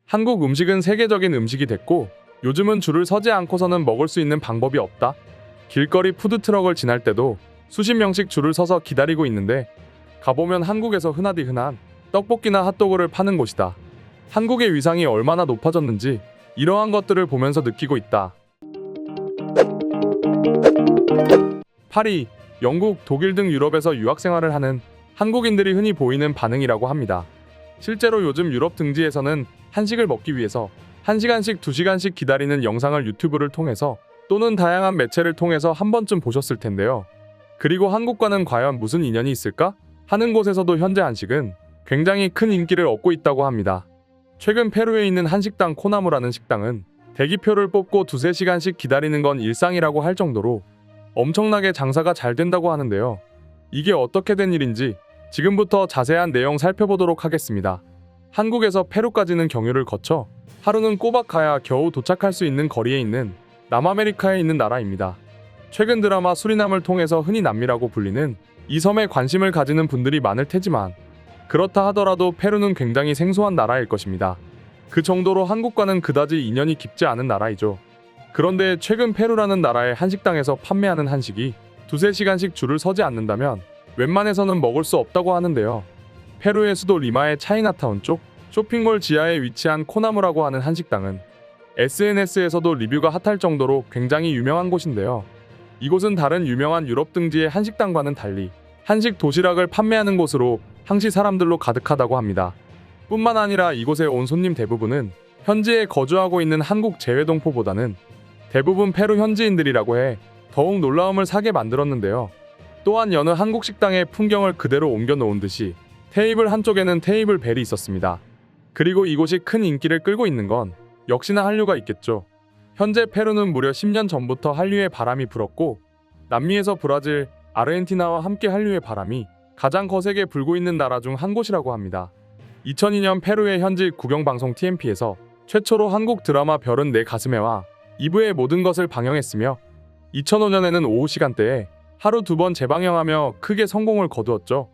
한국 음식은 세계적인 음식이 됐고 요즘은 줄을 서지 않고서는 먹을 수 있는 방법이 없다. 길거리 푸드트럭을 지날 때도 수십 명씩 줄을 서서 기다리고 있는데 가보면 한국에서 흔하디 흔한 떡볶이나 핫도그를 파는 곳이다. 한국의 위상이 얼마나 높아졌는지 이러한 것들을 보면서 느끼고 있다. 파리, 영국, 독일 등 유럽에서 유학생활을 하는 한국인들이 흔히 보이는 반응이라고 합니다. 실제로 요즘 유럽 등지에서는 한식을 먹기 위해서 1시간씩 2시간씩 기다리는 영상을 유튜브를 통해서 또는 다양한 매체를 통해서 한 번쯤 보셨을 텐데요. 그리고 한국과는 과연 무슨 인연이 있을까 하는 곳에서도 현재 한식은 굉장히 큰 인기를 얻고 있다고 합니다. 최근 페루에 있는 한식당 코나무라는 식당은 대기표를 뽑고 2~3시간씩 기다리는 건 일상이라고 할 정도로 엄청나게 장사가 잘 된다고 하는데요. 이게 어떻게 된 일인지 지금부터 자세한 내용 살펴보도록 하겠습니다. 한국에서 페루까지는 경유를 거쳐 하루는 꼬박 가야 겨우 도착할 수 있는 거리에 있는 남아메리카에 있는 나라입니다. 최근 드라마 수리남을 통해서 흔히 남미라고 불리는 이 섬에 관심을 가지는 분들이 많을 테지만 그렇다 하더라도 페루는 굉장히 생소한 나라일 것입니다. 그 정도로 한국과는 그다지 인연이 깊지 않은 나라이죠. 그런데 최근 페루라는 나라의 한식당에서 판매하는 한식이 2~3시간씩 줄을 서지 않는다면 웬만해서는 먹을 수 없다고 하는데요. 페루의 수도 리마의 차이나타운 쪽 쇼핑몰 지하에 위치한 코나무라고 하는 한식당은 SNS에서도 리뷰가 핫할 정도로 굉장히 유명한 곳인데요. 이곳은 다른 유명한 유럽 등지의 한식당과는 달리 한식 도시락을 판매하는 곳으로 항시 사람들로 가득하다고 합니다. 뿐만 아니라 이곳에 온 손님 대부분은 현지에 거주하고 있는 한국 재외동포보다는 대부분 페루 현지인들이라고 해 더욱 놀라움을 사게 만들었는데요. 또한 여느 한국 식당의 풍경을 그대로 옮겨 놓은 듯이 테이블 한쪽에는 테이블 벨이 있었습니다. 그리고 이곳이 큰 인기를 끌고 있는 건 역시나 한류가 있겠죠. 현재 페루는 무려 10년 전부터 한류의 바람이 불었고 남미에서 브라질, 아르헨티나와 함께 한류의 바람이 가장 거세게 불고 있는 나라 중 한 곳이라고 합니다. 2002년 페루의 현지 국영방송 TMP에서 최초로 한국 드라마 별은 내 가슴에와 2부의 모든 것을 방영했으며 2005년에는 오후 시간대에 하루 2번 재방영하며 크게 성공을 거두었죠.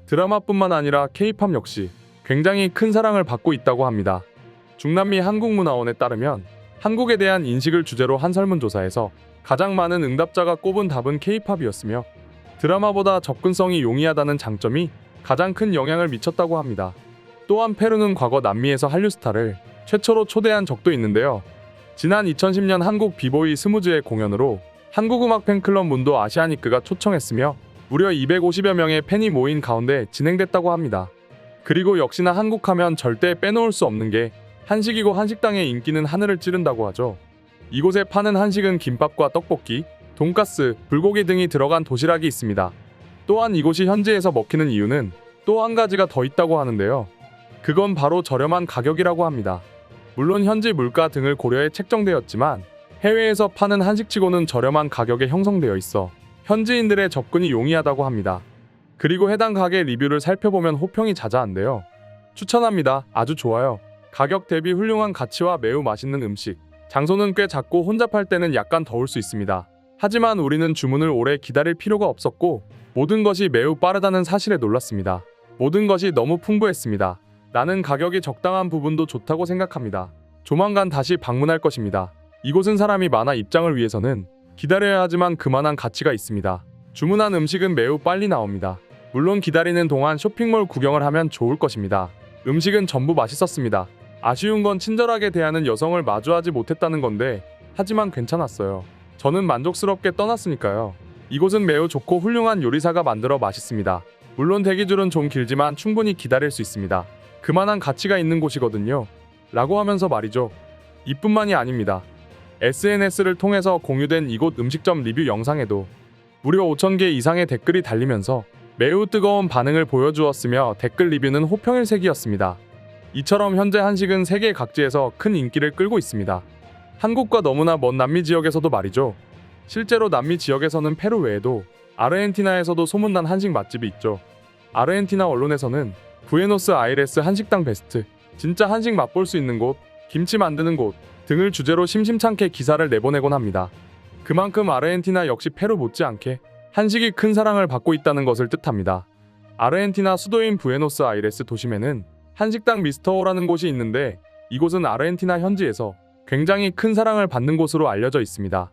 드라마뿐만 아니라 K-팝 역시 굉장히 큰 사랑을 받고 있다고 합니다. 중남미 한국문화원에 따르면 한국에 대한 인식을 주제로 한 설문조사에서 가장 많은 응답자가 꼽은 답은 K-팝이었으며 드라마보다 접근성이 용이하다는 장점이 가장 큰 영향을 미쳤다고 합니다. 또한 페루는 과거 남미에서 한류 스타를 최초로 초대한 적도 있는데요. 지난 2010년 한국 비보이 스무즈의 공연으로 한국음악 팬클럽 문도 아시아니크가 초청했으며 무려 250여 명의 팬이 모인 가운데 진행됐다고 합니다. 그리고 역시나 한국하면 절대 빼놓을 수 없는 게 한식이고 한식당의 인기는 하늘을 찌른다고 하죠. 이곳에 파는 한식은 김밥과 떡볶이, 돈가스, 불고기 등이 들어간 도시락이 있습니다. 또한 이곳이 현지에서 먹히는 이유는 또 한 가지가 더 있다고 하는데요. 그건 바로 저렴한 가격이라고 합니다. 물론 현지 물가 등을 고려해 책정되었지만 해외에서 파는 한식치고는 저렴한 가격에 형성되어 있어 현지인들의 접근이 용이하다고 합니다. 그리고 해당 가게 리뷰를 살펴보면 호평이 자자한데요. 추천합니다. 아주 좋아요. 가격 대비 훌륭한 가치와 매우 맛있는 음식. 장소는 꽤 작고 혼자 팔 때는 약간 더울 수 있습니다. 하지만 우리는 주문을 오래 기다릴 필요가 없었고 모든 것이 매우 빠르다는 사실에 놀랐습니다. 모든 것이 너무 풍부했습니다. 나는 가격이 적당한 부분도 좋다고 생각합니다. 조만간 다시 방문할 것입니다. 이곳은 사람이 많아 입장을 위해서는 기다려야 하지만 그만한 가치가 있습니다. 주문한 음식은 매우 빨리 나옵니다. 물론 기다리는 동안 쇼핑몰 구경을 하면 좋을 것입니다. 음식은 전부 맛있었습니다. 아쉬운 건 친절하게 대하는 여성을 마주하지 못했다는 건데 하지만 괜찮았어요. 저는 만족스럽게 떠났으니까요. 이곳은 매우 좋고 훌륭한 요리사가 만들어 맛있습니다. 물론 대기줄은 좀 길지만 충분히 기다릴 수 있습니다. 그만한 가치가 있는 곳이거든요. 라고 하면서 말이죠. 이뿐만이 아닙니다. SNS를 통해서 공유된 이곳 음식점 리뷰 영상에도 무려 5,000개 이상의 댓글이 달리면서 매우 뜨거운 반응을 보여주었으며 댓글 리뷰는 호평일색이었습니다. 이처럼 현재 한식은 세계 각지에서 큰 인기를 끌고 있습니다. 한국과 너무나 먼 남미 지역에서도 말이죠. 실제로 남미 지역에서는 페루 외에도 아르헨티나에서도 소문난 한식 맛집이 있죠. 아르헨티나 언론에서는 부에노스아이레스 한식당 베스트, 진짜 한식 맛볼 수 있는 곳, 김치 만드는 곳 등을 주제로 심심찮게 기사를 내보내곤 합니다. 그만큼 아르헨티나 역시 페루 못지않게 한식이 큰 사랑을 받고 있다는 것을 뜻합니다. 아르헨티나 수도인 부에노스아이레스 도심에는 한식당 미스터오라는 곳이 있는데 이곳은 아르헨티나 현지에서 굉장히 큰 사랑을 받는 곳으로 알려져 있습니다.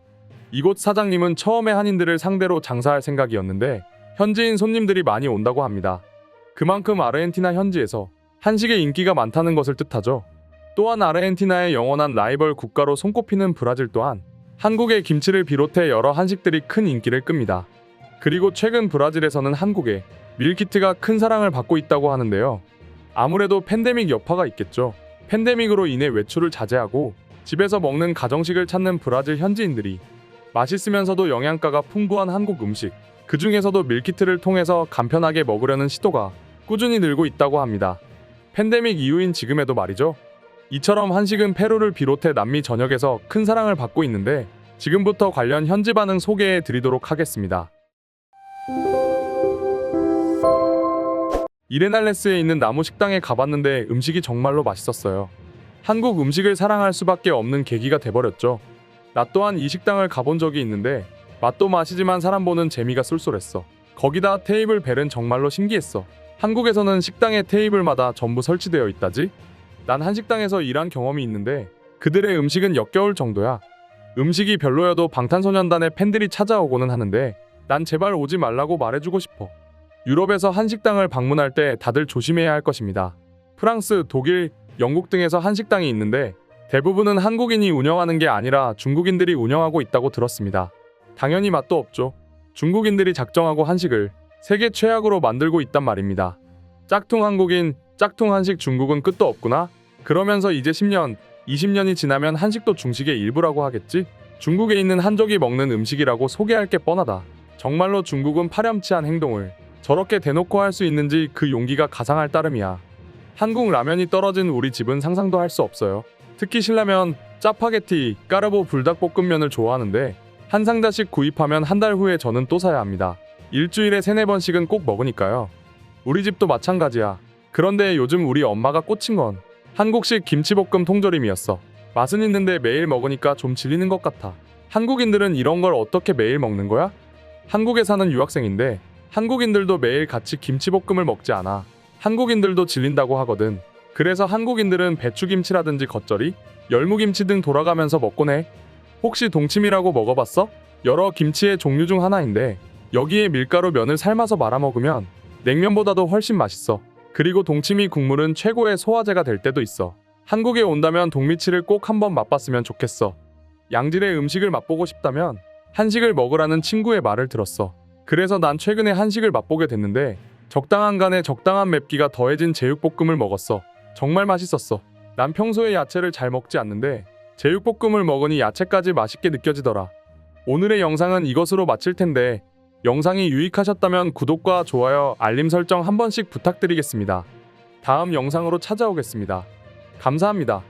이곳 사장님은 처음에 한인들을 상대로 장사할 생각이었는데 현지인 손님들이 많이 온다고 합니다. 그만큼 아르헨티나 현지에서 한식의 인기가 많다는 것을 뜻하죠. 또한 아르헨티나의 영원한 라이벌 국가로 손꼽히는 브라질 또한 한국의 김치를 비롯해 여러 한식들이 큰 인기를 끕니다. 그리고 최근 브라질에서는 한국의 밀키트가 큰 사랑을 받고 있다고 하는데요. 아무래도 팬데믹 여파가 있겠죠. 팬데믹으로 인해 외출을 자제하고 집에서 먹는 가정식을 찾는 브라질 현지인들이 맛있으면서도 영양가가 풍부한 한국 음식, 그 중에서도 밀키트를 통해서 간편하게 먹으려는 시도가 꾸준히 늘고 있다고 합니다. 팬데믹 이후인 지금에도 말이죠. 이처럼 한식은 페루를 비롯해 남미 전역에서 큰 사랑을 받고 있는데 지금부터 관련 현지 반응 소개해 드리도록 하겠습니다. 이레날레스에 있는 나무 식당에 가봤는데 음식이 정말로 맛있었어요. 한국 음식을 사랑할 수밖에 없는 계기가 돼버렸죠. 나 또한 이 식당을 가본 적이 있는데 맛도 맛이지만 사람 보는 재미가 쏠쏠했어. 거기다 테이블 벨은 정말로 신기했어. 한국에서는 식당의 테이블마다 전부 설치되어 있다지? 난 한식당에서 일한 경험이 있는데 그들의 음식은 역겨울 정도야. 음식이 별로여도 방탄소년단의 팬들이 찾아오고는 하는데 난 제발 오지 말라고 말해주고 싶어. 유럽에서 한식당을 방문할 때 다들 조심해야 할 것입니다. 프랑스, 독일, 영국 등에서 한식당이 있는데 대부분은 한국인이 운영하는 게 아니라 중국인들이 운영하고 있다고 들었습니다. 당연히 맛도 없죠. 중국인들이 작정하고 한식을 세계 최악으로 만들고 있단 말입니다. 짝퉁 한국인, 짝퉁 한식 중국은 끝도 없구나. 그러면서 이제 10년, 20년이 지나면 한식도 중식의 일부라고 하겠지? 중국에 있는 한족이 먹는 음식이라고 소개할 게 뻔하다. 정말로 중국은 파렴치한 행동을 저렇게 대놓고 할 수 있는지 그 용기가 가상할 따름이야. 한국 라면이 떨어진 우리 집은 상상도 할 수 없어요. 특히 신라면, 짜파게티, 까르보 불닭볶음면을 좋아하는데 한 상자씩 구입하면 한 달 후에 저는 또 사야 합니다. 일주일에 3-4번씩은 꼭 먹으니까요. 우리 집도 마찬가지야. 그런데 요즘 우리 엄마가 꽂힌 건 한국식 김치볶음 통조림이었어. 맛은 있는데 매일 먹으니까 좀 질리는 것 같아. 한국인들은 이런 걸 어떻게 매일 먹는 거야? 한국에 사는 유학생인데 한국인들도 매일 같이 김치볶음을 먹지 않아. 한국인들도 질린다고 하거든. 그래서 한국인들은 배추김치라든지 겉절이, 열무김치 등 돌아가면서 먹곤 해. 혹시 동치미라고 먹어봤어? 여러 김치의 종류 중 하나인데 여기에 밀가루 면을 삶아서 말아 먹으면 냉면보다도 훨씬 맛있어. 그리고 동치미 국물은 최고의 소화제가 될 때도 있어. 한국에 온다면 동미치를 꼭 한번 맛봤으면 좋겠어. 양질의 음식을 맛보고 싶다면 한식을 먹으라는 친구의 말을 들었어. 그래서 난 최근에 한식을 맛보게 됐는데 적당한 간에 적당한 맵기가 더해진 제육볶음을 먹었어. 정말 맛있었어. 난 평소에 야채를 잘 먹지 않는데 제육볶음을 먹으니 야채까지 맛있게 느껴지더라. 오늘의 영상은 이것으로 마칠 텐데 영상이 유익하셨다면 구독과 좋아요, 알림 설정 한 번씩 부탁드리겠습니다. 다음 영상으로 찾아오겠습니다. 감사합니다.